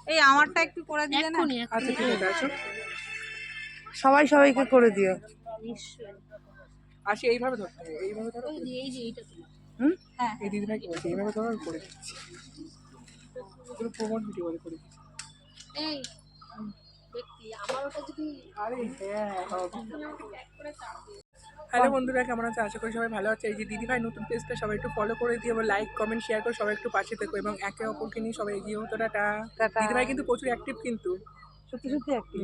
এই আমারটা একটু করে দিলে না? আচ্ছা ঠিক আছে, আসো সবাই সবাইকে করে দিও। আসি, এইভাবে ধরতে হবে, এইভাবে ধরো। হ্যাঁ এই দিদি ভাই কি বলছে, এইভাবে ধরো, আমি করে দিচ্ছি। পুরো প্রমোট ভিডিও করে করে দিচ্ছি। এই ব্যক্তি আমার ওটা যদি আরে হ্যাঁ, হ্যালো বন্ধুরা, কেমন আছে? আশা করি সবাই ভালো আছে। এই যে দিদি ভাই নতুন পেজটা সবাই একটু ফলো করে দিও, এবং লাইক কমেন্ট শেয়ার করে সবাই একটু পাশে থেকো, এবং একে অপরকে নিয়ে সবাই এগিয়ে হতো। টাটা। টাটা। দিদি ভাই কিন্তু প্রচুর অ্যাক্টিভ, কিন্তু সত্যি সত্যি একটু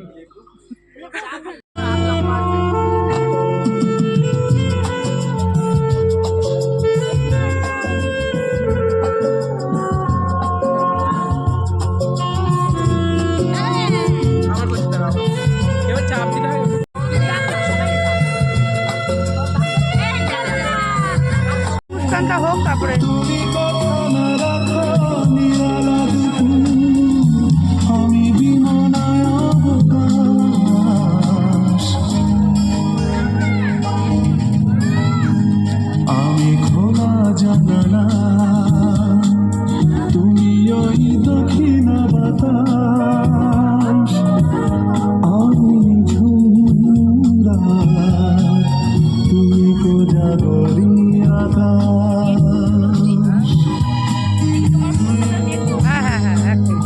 আমার করতে দাঁড়াবো, এবার চাপ দিলে হয়। অনুষ্ঠানটা হোক তারপরে। আমি খোলা জানালা, তুমি ওই দক্ষিণ বাতাস, আমি ঝুমরা, তুমি কোজাগরি আকাশ। হ্যাঁ হ্যাঁ হ্যাঁ একদম।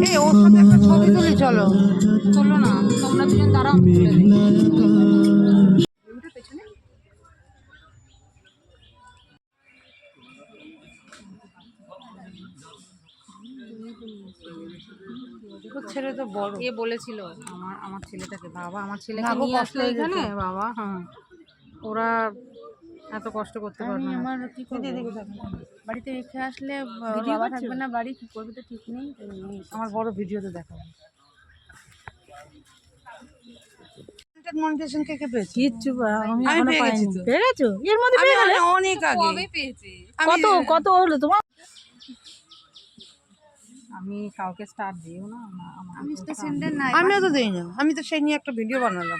এই ওর সাথে একটা ছবি তুলি, চলো। তোলো না, তোমরা দুজন দাঁড়াও, আমি তুলে দিই। তোর ছেলে তো বড়। এ বলেছিল আমার ছেলেটাকে, বাবা আমার না ছেলেকে গো, নিয়ে কষ্ট আসলে হয়ে এখানে, যেত। বাবা হ্যাঁ ওরা এত কষ্ট করতে পারবে না। আমার কি করবো, বাড়িতে রেখে আসলে বাবা থাকবে না, বাড়ি কি করবে তো ঠিক নেই। আমার বড় ভিডিওতে দেখাবো। মনিটাইজেশন কে কে পেয়েছি? কিচ্ছু আমি আমি এখনো পেয়ে পাইনি। গেছি তো। পেয়ে গেছো? এর মধ্যে আমি পেয়ে গেলে? অনেক আগে। পেয়েছি? আমি- কত কত হলো তোমার? আমি কাউকে স্টার দিও না, আমি তো সেন্ডার নাই। আমিও তো দিই না, আমি তো সেই নিয়ে একটা ভিডিও বানালাম।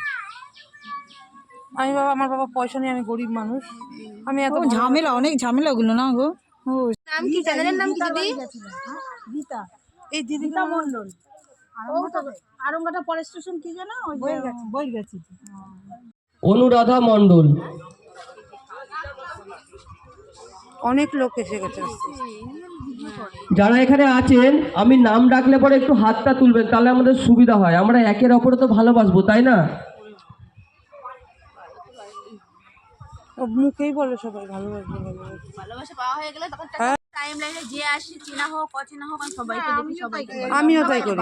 আমার বাবা পয়সা নিয়ে, আমি গরিব মানুষ, আমি এত ঝামেলা, অনেক ঝামেলা গুলো না গো। ও নাম কি, চ্যানেলের নাম কি দিদি? গীতা এই দিদি মন্ডল। আরঙ্গাটা পরে স্টেশন কি জানো? বই গেছি। অনুরাধা মণ্ডল। অনেক লোক এসে গেছে। যারা এখানে আছেন, আমি নাম ডাকলে পরে একটু হাতটা তুলবেন, তাহলে আমাদের সুবিধা হয়। আমরা একের অপরে তো ভালোবাসবো, তাই না? মুখেই বলে সবাই ভালোবাসবে ভালোবাসবে। ভালোবাসা পাওয়া হয়ে গেলে তখন টাইম লাইনে যে আসি, চেনা হোক অচেনা হোক, আমি সবাইকে দেখি, সবাইকে বলি। আমিও তাই করি।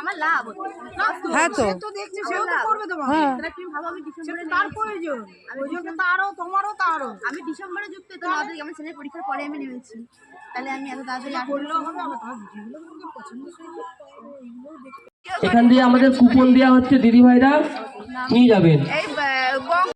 আমার লাভ হ্যাঁ তো হ্যাঁ, তুমি ভাবো আমি ডিসেম্বরে তার প্রয়োজন, আমি ডিসেম্বরে যুক্ত, তোমাদের আমার ছেলের পরীক্ষার পরে আমি নেমেছি, তাহলে আমি এত তাড়াতাড়ি এখান দিয়ে আমাদের কুপন দেওয়া হচ্ছে, দিদি ভাইরা নিয়ে যাবেন। এই